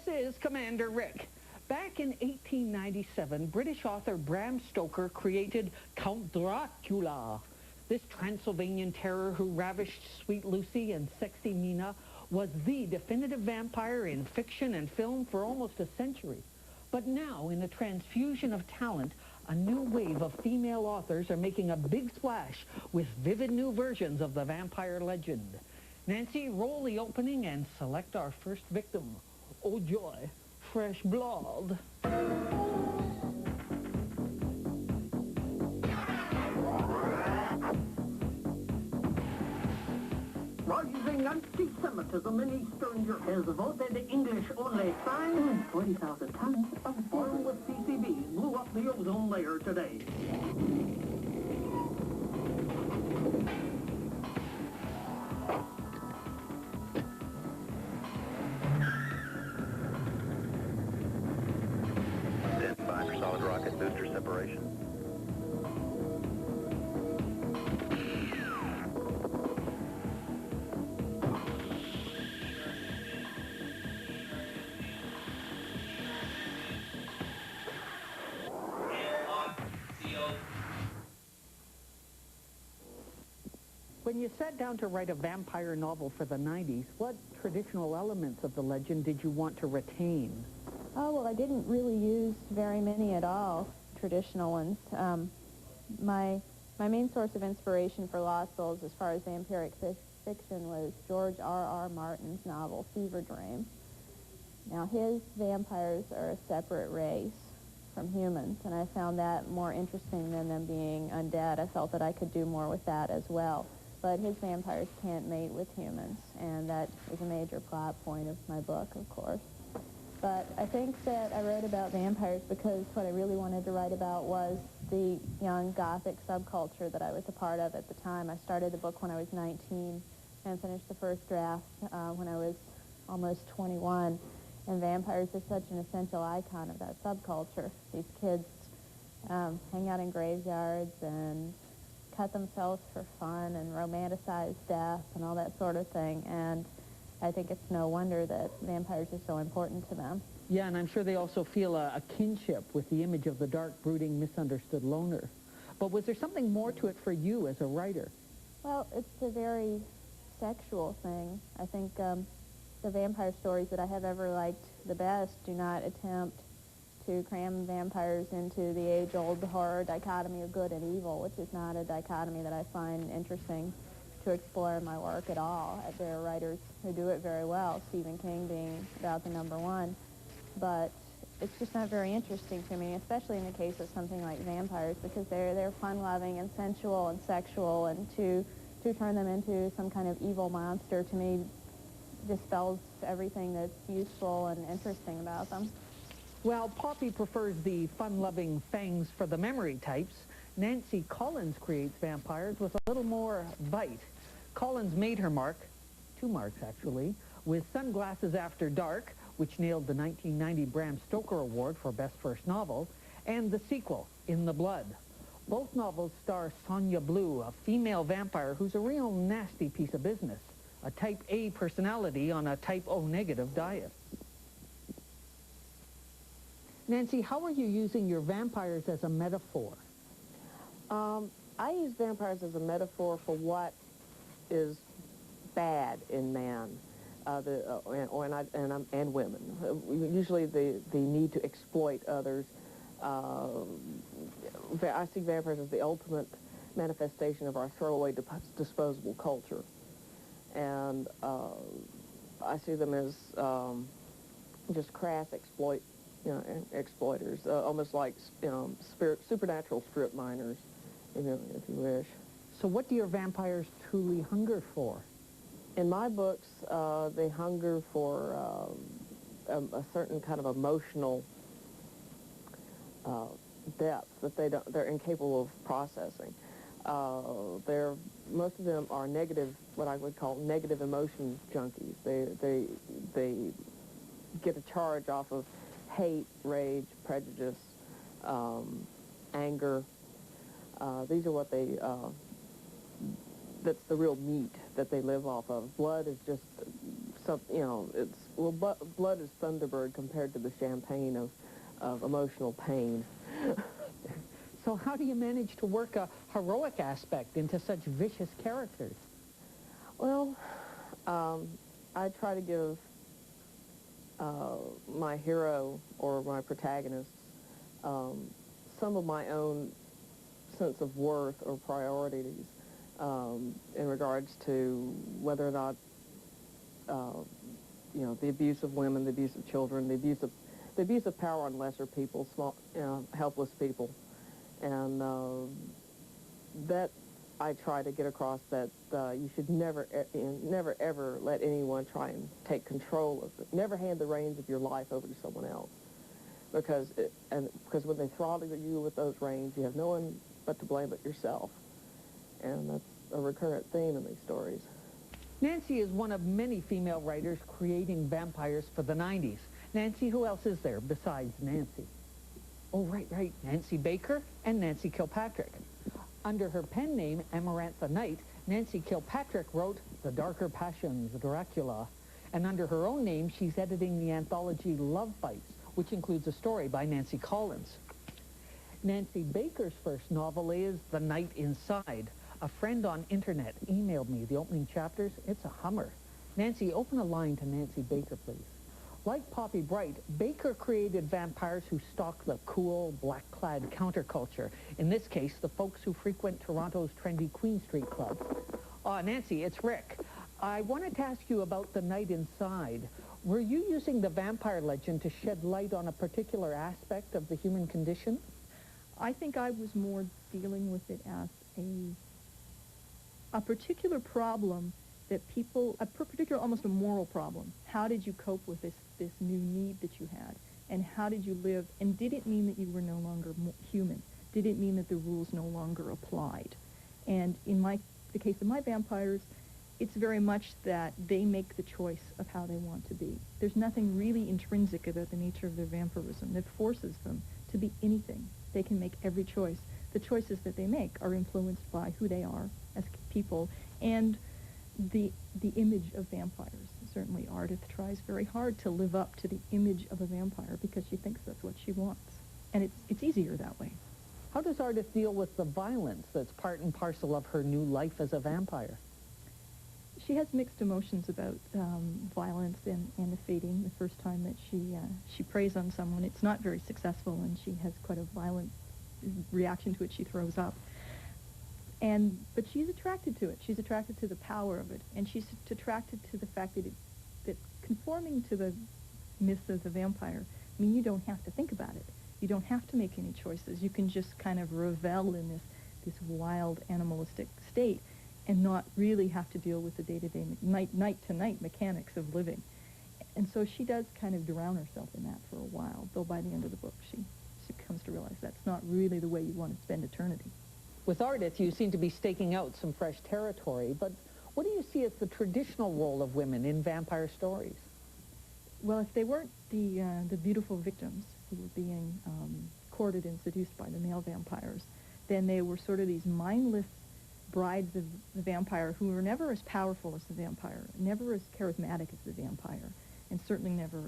is Commander Rick. Back in 1897, British author Bram Stoker created Count Dracula. This Transylvanian terror who ravished Sweet Lucy and Sexy Mina was the definitive vampire in fiction and film for almost a century. But now, in a transfusion of talent, a new wave of female authors are making a big splash with vivid new versions of the vampire legend. Nancy, roll the opening and select our first victim. Oh joy, fresh blood. Rising anti-Semitism in Eastern Europe has voted English-only sign. 40,000 tons of armed with PCBs blew up the ozone layer today. Stand by for solid rocket booster separation. When you sat down to write a vampire novel for the 90s, what traditional elements of the legend did you want to retain? Oh, well, I didn't really use very many at all, traditional ones. My main source of inspiration for Lost Souls as far as vampiric fiction was George R.R. Martin's novel, Fever Dream. Now, his vampires are a separate race from humans, and I found that more interesting than them being undead. I felt that I could do more with that as well. But his vampires can't mate with humans, and that is a major plot point of my book, of course. But I think that I wrote about vampires because what I really wanted to write about was the young Gothic subculture that I was a part of at the time. I started the book when I was 19 and finished the first draft when I was almost 21. And vampires are such an essential icon of that subculture. These kids hang out in graveyards and cut themselves for fun and romanticize death and all that sort of thing. And I think it's no wonder that vampires are so important to them. Yeah, and I'm sure they also feel a kinship with the image of the dark, brooding, misunderstood loner. But was there something more to it for you as a writer? Well, it's a very sexual thing. I think the vampire stories that I have ever liked the best do not attempt to cram vampires into the age-old horror dichotomy of good and evil, which is not a dichotomy that I find interesting to explore in my work at all. There are writers who do it very well, Stephen King being about the #1, but it's just not very interesting to me, especially in the case of something like vampires, because they're fun-loving and sensual and sexual, and to turn them into some kind of evil monster, to me, dispels everything that's useful and interesting about them. Well, Poppy prefers the fun-loving fangs for the memory types. Nancy Collins creates vampires with a little more bite. Collins made her mark, 2 marks actually, with Sunglasses After Dark, which nailed the 1990 Bram Stoker Award for Best First Novel, and the sequel, In the Blood. Both novels star Sonia Blue, a female vampire who's a real nasty piece of business, a type A personality on a type O negative diet. Nancy, how are you using your vampires as a metaphor? I use vampires as a metaphor for what is bad in man and women. Usually the need to exploit others. I see vampires as the ultimate manifestation of our throwaway disposable culture. And I see them as just crass exploiters, almost like supernatural strip miners, if you wish. So what do your vampires truly hunger for? In my books, they hunger for a certain kind of emotional depth that they're incapable of processing. Most of them are negative, what I would call negative emotion junkies. They get a charge off of hate, rage, prejudice, anger. These are what that's the real meat that they live off of. Blood is just some, you know, it's, well, blood is Thunderbird compared to the champagne of emotional pain. So how do you manage to work a heroic aspect into such vicious characters? Well, I try to give my hero or my protagonist some of my own sense of worth or priorities in regards to whether or not, you know, the abuse of women, the abuse of children, the abuse of power on lesser people, small, you know, helpless people, and that I try to get across that you should never ever let anyone try and take control of it. Never hand the reins of your life over to someone else, because when they throttle you with those reins, you have no one but to blame but yourself, and that's a recurrent theme in these stories. Nancy is one of many female writers creating vampires for the 90s. Nancy, who else is there besides Nancy? Oh, right, Nancy Baker and Nancy Kilpatrick. Under her pen name, Amarantha Knight, Nancy Kilpatrick wrote The Darker Passions, Dracula. And under her own name, she's editing the anthology Love Fights, which includes a story by Nancy Collins. Nancy Baker's first novel is The Night Inside. A friend on internet emailed me the opening chapters. It's a hummer. Nancy, open a line to Nancy Baker, please. Like Poppy Bright, Baker created vampires who stalk the cool, black-clad counterculture. In this case, the folks who frequent Toronto's trendy Queen Street clubs. Nancy, it's Rick. I wanted to ask you about The Night Inside. Were you using the vampire legend to shed light on a particular aspect of the human condition? I think I was more dealing with it as a particular problem that people, a particular, almost a moral problem. How did you cope with this new need that you had? And how did you live? And did it mean that you were no longer human? Did it mean that the rules no longer applied? And in the case of my vampires, it's very much that they make the choice of how they want to be. There's nothing really intrinsic about the nature of their vampirism that forces them to be anything. They can make every choice. The choices that they make are influenced by who they are as people and the image of vampires. Certainly Ardith tries very hard to live up to the image of a vampire because she thinks that's what she wants. And it's easier that way. How does Ardith deal with the violence that's part and parcel of her new life as a vampire? She has mixed emotions about violence and the fating. The first time that she preys on someone, it's not very successful, and she has quite a violent reaction to it. She throws up. But she's attracted to it. She's attracted to the power of it, and she's attracted to the fact that conforming to the myth of the vampire, I mean, you don't have to think about it. You don't have to make any choices. You can just kind of revel in this wild animalistic state and not really have to deal with the day-to-day, night-to-night mechanics of living. And so she does kind of drown herself in that for a while, though by the end of the book she comes to realize that's not really the way you want to spend eternity. With Ardith, you seem to be staking out some fresh territory, but what do you see as the traditional role of women in vampire stories? Well, if they weren't the beautiful victims who were being courted and seduced by the male vampires, then they were sort of these mindless brides of the vampire who were never as powerful as the vampire, never as charismatic as the vampire, and certainly never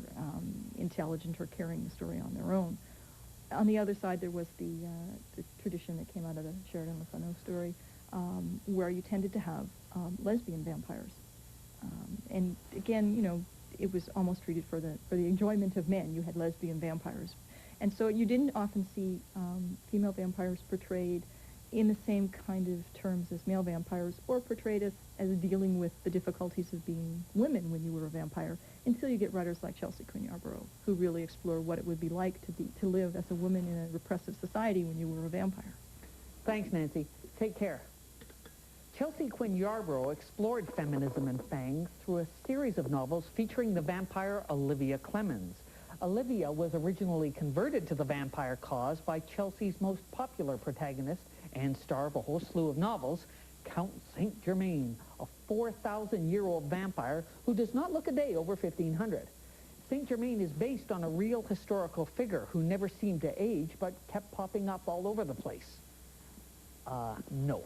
intelligent or carrying the story on their own. On the other side, there was the tradition that came out of the Sheridan Le Fanu story, where you tended to have lesbian vampires. And again, you know, it was almost treated for the enjoyment of men. You had lesbian vampires. And so you didn't often see female vampires portrayed in the same kind of terms as male vampires, or portrayed as dealing with the difficulties of being women when you were a vampire, until you get writers like Chelsea Quinn Yarborough, who really explore what it would be like to live as a woman in a repressive society when you were a vampire. Thanks, Nancy. Take care. Chelsea Quinn Yarborough explored feminism and fangs through a series of novels featuring the vampire Olivia Clemens. Olivia was originally converted to the vampire cause by Chelsea's most popular protagonist and star of a whole slew of novels, Count Saint Germain, a 4,000-year-old vampire who does not look a day over 1,500. Saint Germain is based on a real historical figure who never seemed to age but kept popping up all over the place. No.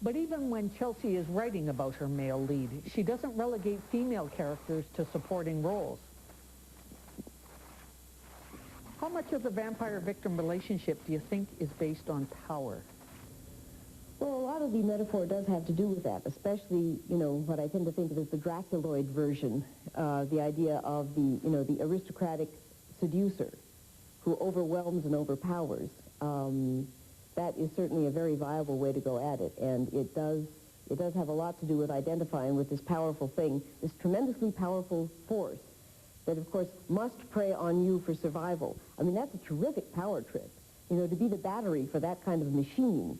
But even when Chelsea is writing about her male lead, she doesn't relegate female characters to supporting roles. How much of the vampire-victim relationship do you think is based on power? Well, a lot of the metaphor does have to do with that, especially, you know, what I tend to think of as the Draculoid version, the idea of the, you know, the aristocratic seducer who overwhelms and overpowers. That is certainly a very viable way to go at it, and it does have a lot to do with identifying with this powerful thing, this tremendously powerful force that, of course, must prey on you for survival. I mean, that's a terrific power trip. You know, to be the battery for that kind of machine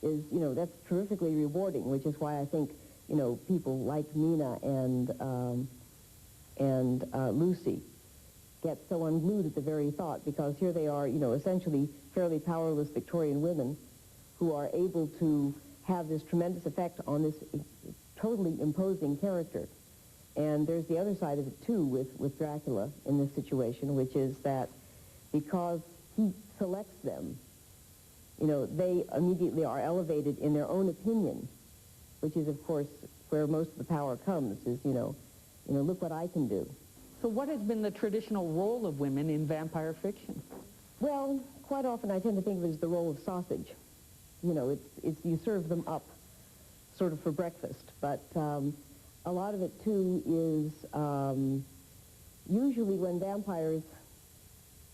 is, you know, that's terrifically rewarding, which is why I think, you know, people like Mina and Lucy get so unglued at the very thought, because here they are, you know, essentially fairly powerless Victorian women who are able to have this tremendous effect on this totally imposing character. And there's the other side of it, too, with Dracula in this situation, which is that because he selects them, you know, they immediately are elevated in their own opinion, which is, of course, where most of the power comes, is, you know, look what I can do. So what has been the traditional role of women in vampire fiction? Well, quite often I tend to think of it as the role of sausage. You know, it's you serve them up sort of for breakfast, but a lot of it, too, is usually when vampires,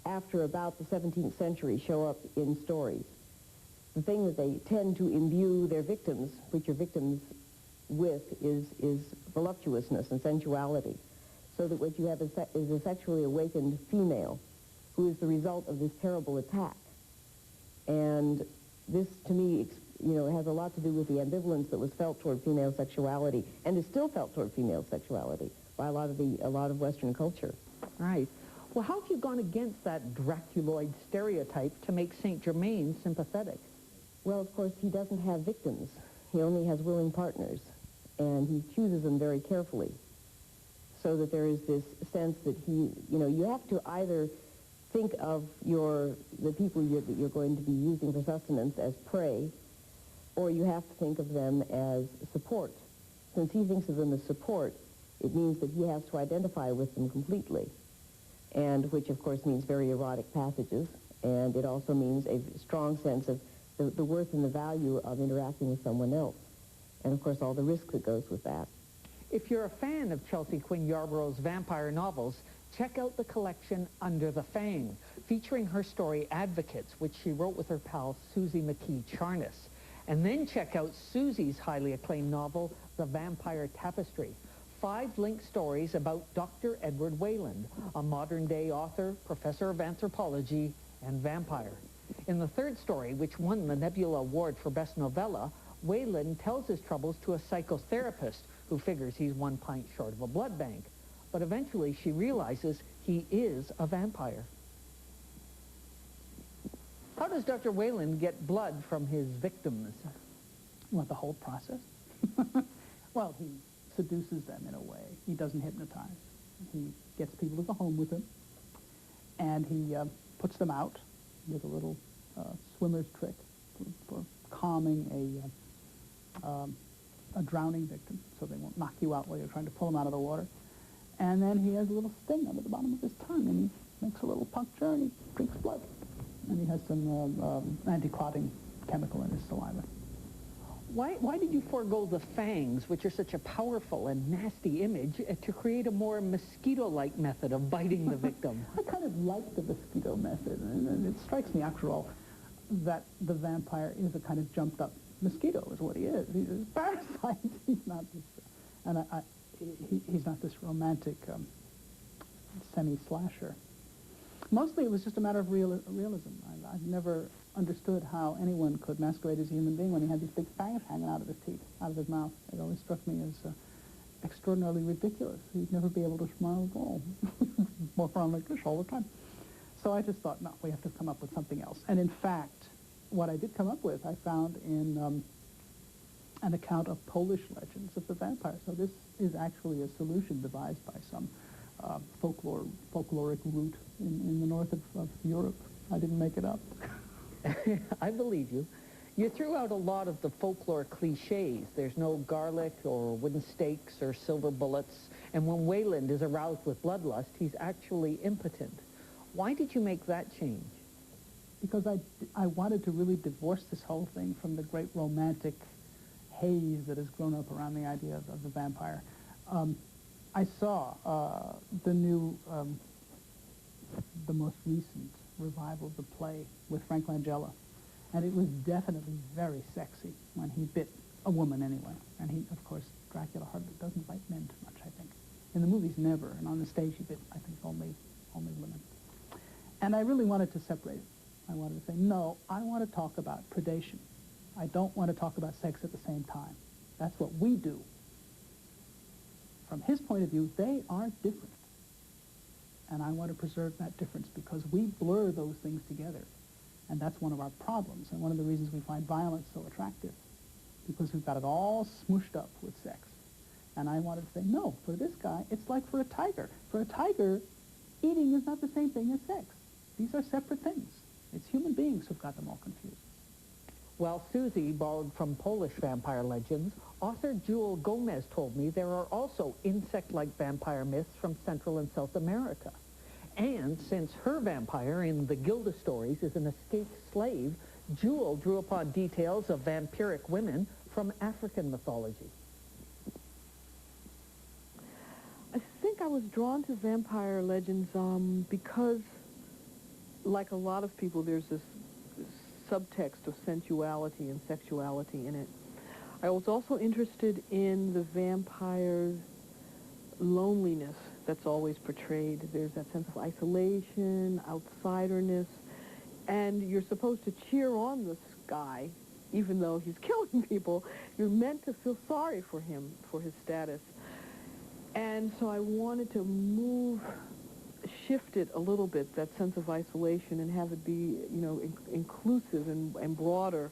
after about the 17th century, show up in stories, the thing that they tend to imbue their victims, which are victims with, is voluptuousness and sensuality. So that what you have is a sexually awakened female who is the result of this terrible attack. And this, to me, you know, has a lot to do with the ambivalence that was felt toward female sexuality, and is still felt toward female sexuality by a lot of Western culture. Right. Well, how have you gone against that Draculoid stereotype to make Saint Germain sympathetic? Well, of course, he doesn't have victims. He only has willing partners, and he chooses them very carefully, so that there is this sense that he, you know, you have to either think of the people that you're going to be using for sustenance as prey, or you have to think of them as support. Since he thinks of them as support, it means that he has to identify with them completely, and which, of course, means very erotic passages, and it also means a strong sense of the worth and the value of interacting with someone else, and, of course, all the risk that goes with that. If you're a fan of Chelsea Quinn Yarborough's vampire novels, check out the collection Under the Fang, featuring her story Advocates, which she wrote with her pal Susie McKee Charnas. And then check out Susie's highly acclaimed novel, The Vampire Tapestry. 5 linked stories about Dr. Edward Wayland, a modern-day author, professor of anthropology, and vampire. In the 3rd story, which won the Nebula Award for Best Novella, Wayland tells his troubles to a psychotherapist who figures he's 1 pint short of a blood bank. But eventually she realizes he is a vampire. How does Dr. Wayland get blood from his victims? Well, the whole process. Well, he seduces them in a way. He doesn't hypnotize. He gets people to go home with him, and he puts them out with a little swimmer's trick for calming a drowning victim, so they won't knock you out while you're trying to pull them out of the water. And then he has a little sting under the bottom of his tongue, and he makes a little puncture, and he drinks blood. And he has some anti-clotting chemical in his saliva. Why did you forego the fangs, which are such a powerful and nasty image, to create a more mosquito-like method of biting the victim? I kind of like the mosquito method, and it strikes me, after all, that the vampire is a kind of jumped-up mosquito, is what he is. He's a parasite. He's not this, and he's not this romantic semi-slasher. Mostly, it was just a matter of realism. I've never understood how anyone could masquerade as a human being when he had these big fangs hanging out of his teeth, out of his mouth. It always struck me as extraordinarily ridiculous. He'd never be able to smile at all. Walk around like this all the time. So I just thought, no, we have to come up with something else. And in fact, what I did come up with, I found in an account of Polish legends of the vampire. So this is actually a solution devised by some folkloric root in the north of Europe. I didn't make it up. I believe you. You threw out a lot of the folklore cliches. There's no garlic or wooden stakes or silver bullets. And when Wayland is aroused with bloodlust, he's actually impotent. Why did you make that change? Because I wanted to really divorce this whole thing from the great romantic haze that has grown up around the idea of the vampire. I saw the most recent revival of the play with Frank Langella, and it was definitely very sexy when he bit a woman anyway. And he, of course, Dracula hardly doesn't bite men too much, I think. In the movies, never, and on the stage he bit, I think, only women. And I really wanted to separate it. I wanted to say, no, I want to talk about predation. I don't want to talk about sex at the same time. That's what we do. From his point of view, they are different. And I want to preserve that difference because we blur those things together. And that's one of our problems and one of the reasons we find violence so attractive, because we've got it all smooshed up with sex. And I wanted to say, no, for this guy, it's like for a tiger. For a tiger, eating is not the same thing as sex. These are separate things. It's human beings who've got them all confused. While Susie borrowed from Polish vampire legends, author Jewel Gomez told me there are also insect-like vampire myths from Central and South America. And since her vampire in the Gilda stories is an escaped slave, Jewel drew upon details of vampiric women from African mythology. I think I was drawn to vampire legends because, like a lot of people, there's this subtext of sensuality and sexuality in it. I was also interested in the vampire's loneliness that's always portrayed. There's that sense of isolation, outsiderness, and you're supposed to cheer on this guy, even though he's killing people. You're meant to feel sorry for him, for his status. And so I wanted to shift it a little bit, that sense of isolation, and have it be, inclusive and broader,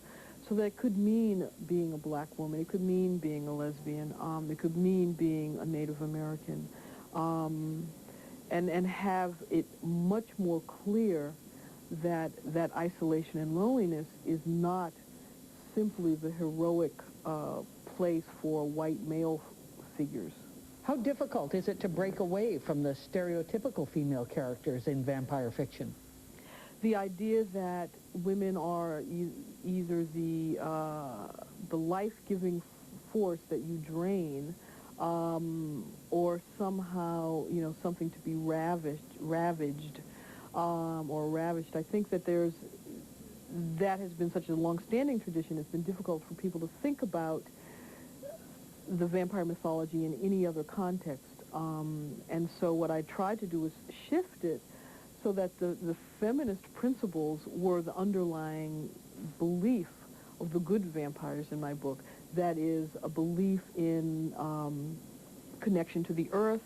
so that it could mean being a black woman, it could mean being a lesbian, it could mean being a Native American, and have it much more clear that isolation and loneliness is not simply the heroic place for white male figures. How difficult is it to break away from the stereotypical female characters in vampire fiction? The idea that women are either the life-giving force that you drain, or somehow, something to be ravaged. I think that that has been such a long-standing tradition. It's been difficult for people to think about the vampire mythology in any other context. And so what I tried to do was shift it so that the feminist principles were the underlying belief of the good vampires in my book. That is a belief in connection to the earth.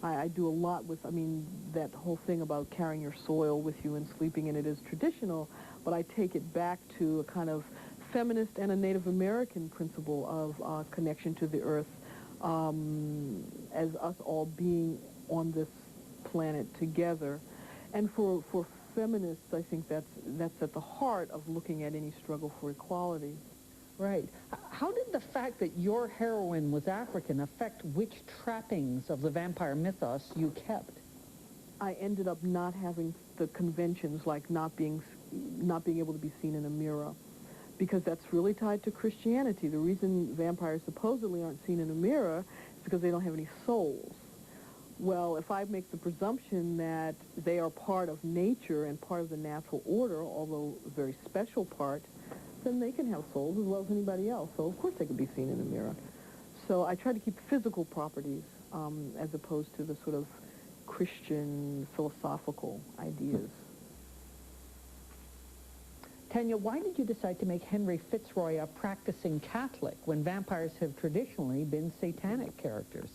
I do a lot with, that whole thing about carrying your soil with you and sleeping in it is traditional, but I take it back to a kind of feminist and a Native American principle of connection to the earth, as us all being on this planet together. And for feminists, I think that's at the heart of looking at any struggle for equality. Right. How did the fact that your heroine was African affect which trappings of the vampire mythos you kept? I ended up not having the conventions, like not being able to be seen in a mirror, because that's really tied to Christianity. The reason vampires supposedly aren't seen in a mirror is because they don't have any souls. Well, if I make the presumption that they are part of nature and part of the natural order, although a very special part, then they can have souls as well as anybody else. So, of course, they could be seen in a mirror. So I try to keep physical properties as opposed to the sort of Christian philosophical ideas. Tanya, why did you decide to make Henry Fitzroy a practicing Catholic when vampires have traditionally been satanic characters?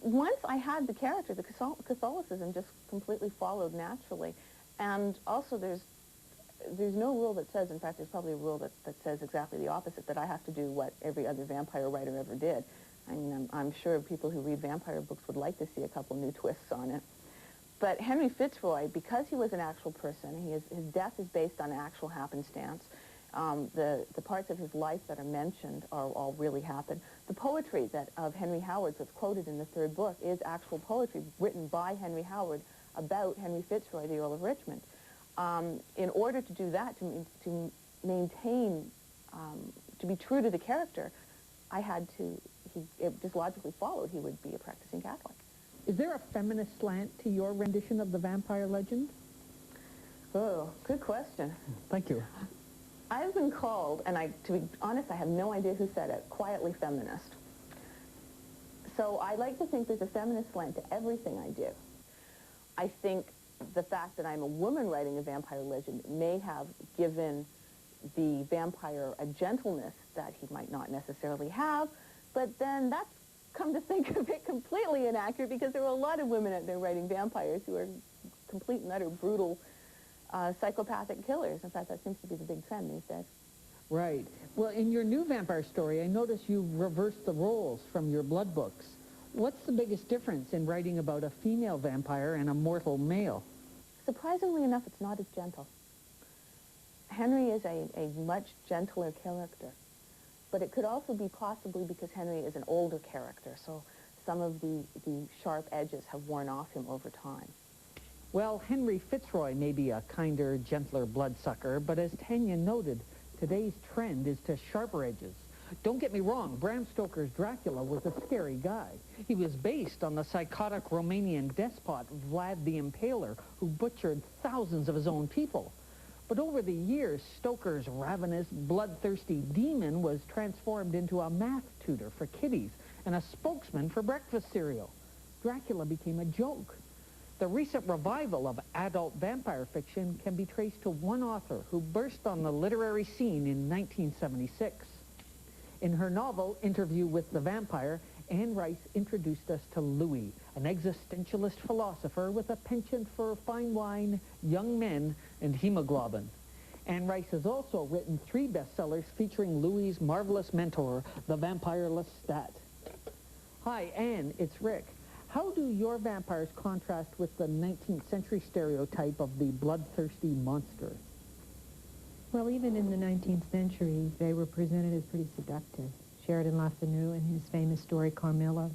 Once I had the character, the Catholicism just completely followed naturally. And also there's no rule that says, in fact, there's probably a rule that says exactly the opposite, that I have to do what every other vampire writer ever did. I mean, I'm sure people who read vampire books would like to see a couple new twists on it. But Henry Fitzroy, because he was an actual person, his death is based on actual happenstance, The parts of his life that are mentioned are all really happened. The poetry that of Henry Howard's that's quoted in the third book is actual poetry written by Henry Howard about Henry Fitzroy, the Earl of Richmond. In order to do that, to maintain, to be true to the character, I had to, it just logically followed he would be a practicing Catholic. Is there a feminist slant to your rendition of the vampire legend? Oh, good question. Thank you. I've been called, and to be honest, I have no idea who said it, quietly feminist. So I like to think there's a feminist slant to everything I do. I think the fact that I'm a woman writing a vampire legend may have given the vampire a gentleness that he might not necessarily have, but then that's, come to think of it, completely inaccurate, because there are a lot of women out there writing vampires who are complete and utter brutal psychopathic killers. In fact, that seems to be the big trend these days. Right. Well, in your new vampire story, I notice you reversed the roles from your blood books. What's the biggest difference in writing about a female vampire and a mortal male? Surprisingly enough, it's not as gentle. Henry is a much gentler character, but it could also be possibly because Henry is an older character, so some of the sharp edges have worn off him over time. Well, Henry Fitzroy may be a kinder, gentler bloodsucker, but as Tanya noted, today's trend is to sharper edges. Don't get me wrong, Bram Stoker's Dracula was a scary guy. He was based on the psychotic Romanian despot Vlad the Impaler, who butchered thousands of his own people. But over the years, Stoker's ravenous, bloodthirsty demon was transformed into a math tutor for kiddies and a spokesman for breakfast cereal. Dracula became a joke. The recent revival of adult vampire fiction can be traced to one author who burst on the literary scene in 1976. In her novel, Interview with the Vampire, Anne Rice introduced us to Louis, an existentialist philosopher with a penchant for fine wine, young men, and hemoglobin. Anne Rice has also written 3 bestsellers featuring Louis's marvelous mentor, the vampire Lestat. Hi, Anne, it's Rick. How do your vampires contrast with the 19th century stereotype of the bloodthirsty monster? Well, even in the 19th century, they were presented as pretty seductive. Sheridan LaFanu, in his famous story Carmilla,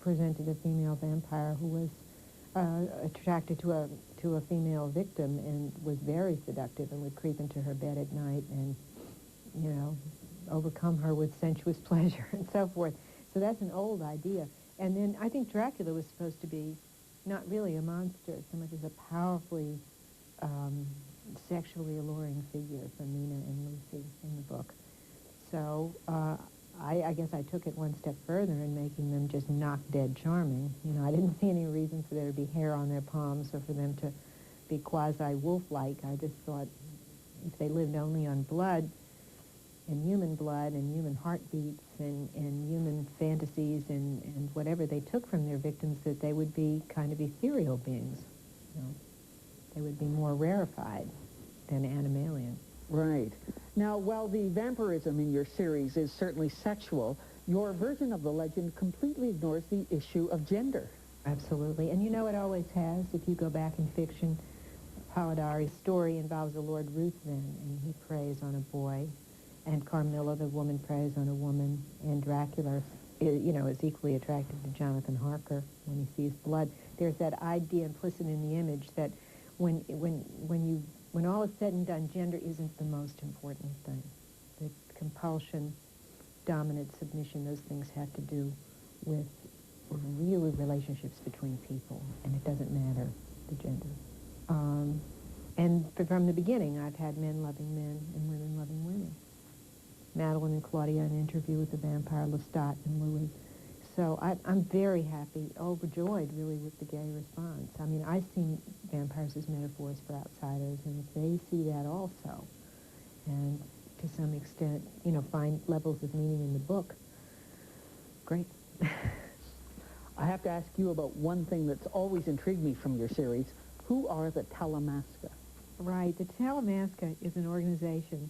presented a female vampire who was attracted to a female victim and was very seductive and would creep into her bed at night and, you know, overcome her with sensuous pleasure and so forth. So that's an old idea. And then I think Dracula was supposed to be not really a monster so much as a powerfully sexually alluring figure for Mina and Lucy in the book. So I guess I took it one step further in making them just knock-dead charming. You know, I didn't see any reason for there to be hair on their palms or for them to be quasi-wolf-like. I just thought if they lived only on blood and human heartbeats and human fantasies and whatever they took from their victims, that they would be kind of ethereal beings. You know? They would be more rarefied than animalian. Right. Now, while the vampirism in your series is certainly sexual, your version of the legend completely ignores the issue of gender. Absolutely. And you know it always has. If you go back in fiction, Polidori's story involves a Lord Ruthven, and he preys on a boy. And Carmilla, the woman, preys on a woman. And Dracula, you know, is equally attracted to Jonathan Harker when he sees blood. There's that idea implicit in the image that when all is said and done, gender isn't the most important thing. The compulsion, dominant, submission, those things have to do with real relationships between people, and it doesn't matter the gender. And from the beginning, I've had men loving men and women loving women. Madeline and Claudia, an interview with the vampire Lestat and Louis. So I'm very happy, overjoyed, really, with the gay response. I mean, I see vampires as metaphors for outsiders, and if they see that also, and to some extent, you know, find levels of meaning in the book, great. I have to ask you about one thing that's always intrigued me from your series. Who are the Talamasca? Right. The Talamasca is an organization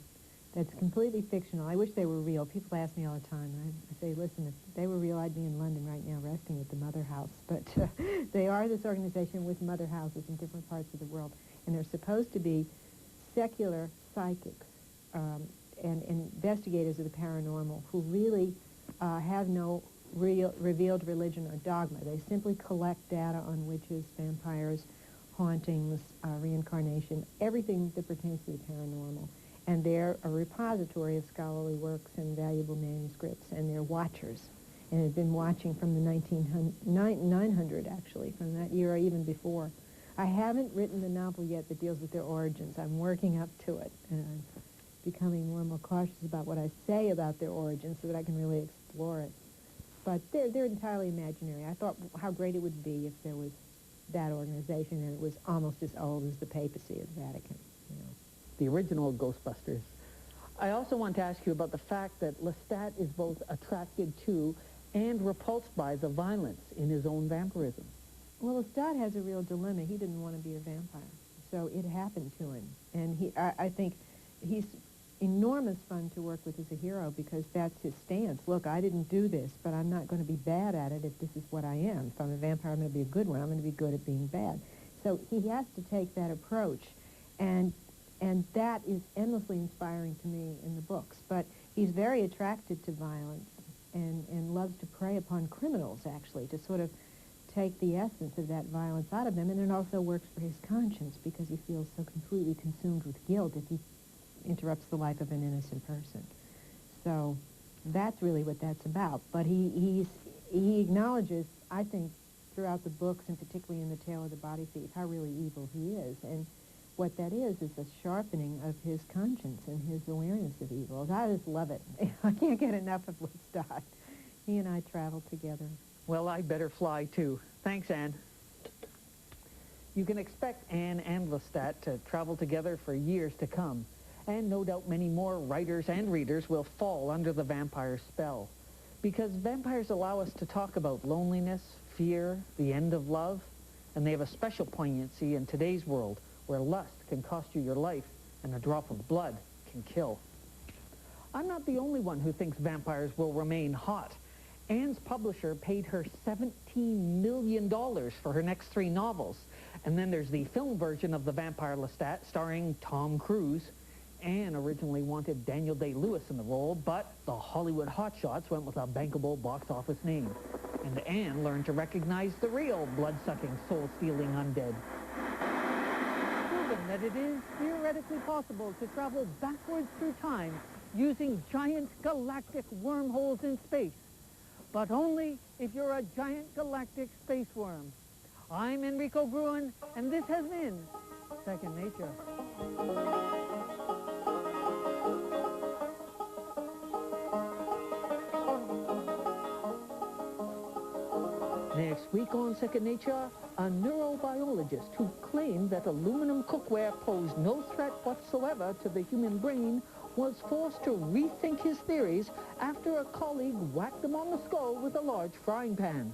that's completely fictional. I wish they were real. People ask me all the time, and I say, listen, if they were real, I'd be in London right now resting at the Mother House. But they are this organization with mother houses in different parts of the world, and they're supposed to be secular psychics and investigators of the paranormal who really have no revealed religion or dogma. They simply collect data on witches, vampires, hauntings, reincarnation, everything that pertains to the paranormal. And they're a repository of scholarly works and valuable manuscripts, and they're watchers. And have been watching from the 900, actually, from that year or even before. I haven't written the novel yet that deals with their origins. I'm working up to it, and I'm becoming more and more cautious about what I say about their origins so that I can really explore it. But they're entirely imaginary. I thought how great it would be if there was that organization and it was almost as old as the papacy of the Vatican, you know. The original Ghostbusters. I also want to ask you about the fact that Lestat is both attracted to and repulsed by the violence in his own vampirism. Well, Lestat has a real dilemma. He didn't want to be a vampire, so it happened to him. And I think he's enormous fun to work with as a hero because that's his stance. Look, I didn't do this, but I'm not going to be bad at it if this is what I am. If I'm a vampire, I'm going to be a good one. I'm going to be good at being bad. So he has to take that approach, and that is endlessly inspiring to me in the books. But he's very attracted to violence and loves to prey upon criminals, actually, to sort of take the essence of that violence out of them. And it also works for his conscience because he feels so completely consumed with guilt if he interrupts the life of an innocent person. So that's really what that's about. But he acknowledges, I think, throughout the books, and particularly in The Tale of the Body Thief, how really evil he is. And what that is a sharpening of his conscience and his awareness of evil. I just love it. I can't get enough of Lestat. He and I travel together. Well, I better fly, too. Thanks, Anne. You can expect Anne and Lestat to travel together for years to come. And no doubt many more writers and readers will fall under the vampire spell. Because vampires allow us to talk about loneliness, fear, the end of love, and they have a special poignancy in today's world where lust can cost you your life and a drop of blood can kill. I'm not the only one who thinks vampires will remain hot. Anne's publisher paid her $17 million for her next 3 novels. And then there's the film version of The Vampire Lestat starring Tom Cruise. Anne originally wanted Daniel Day-Lewis in the role, but the Hollywood hotshots went with a bankable box office name. And Anne learned to recognize the real blood-sucking, soul-stealing undead. Proven that it is theoretically possible to travel backwards through time using giant galactic wormholes in space. But only if you're a giant galactic space worm. I'm Enrico Gruen, and this has been Second Nature. Next week on Second Nature, a neurobiologist who claimed that aluminum cookware posed no threat whatsoever to the human brain was forced to rethink his theories after a colleague whacked him on the skull with a large frying pan.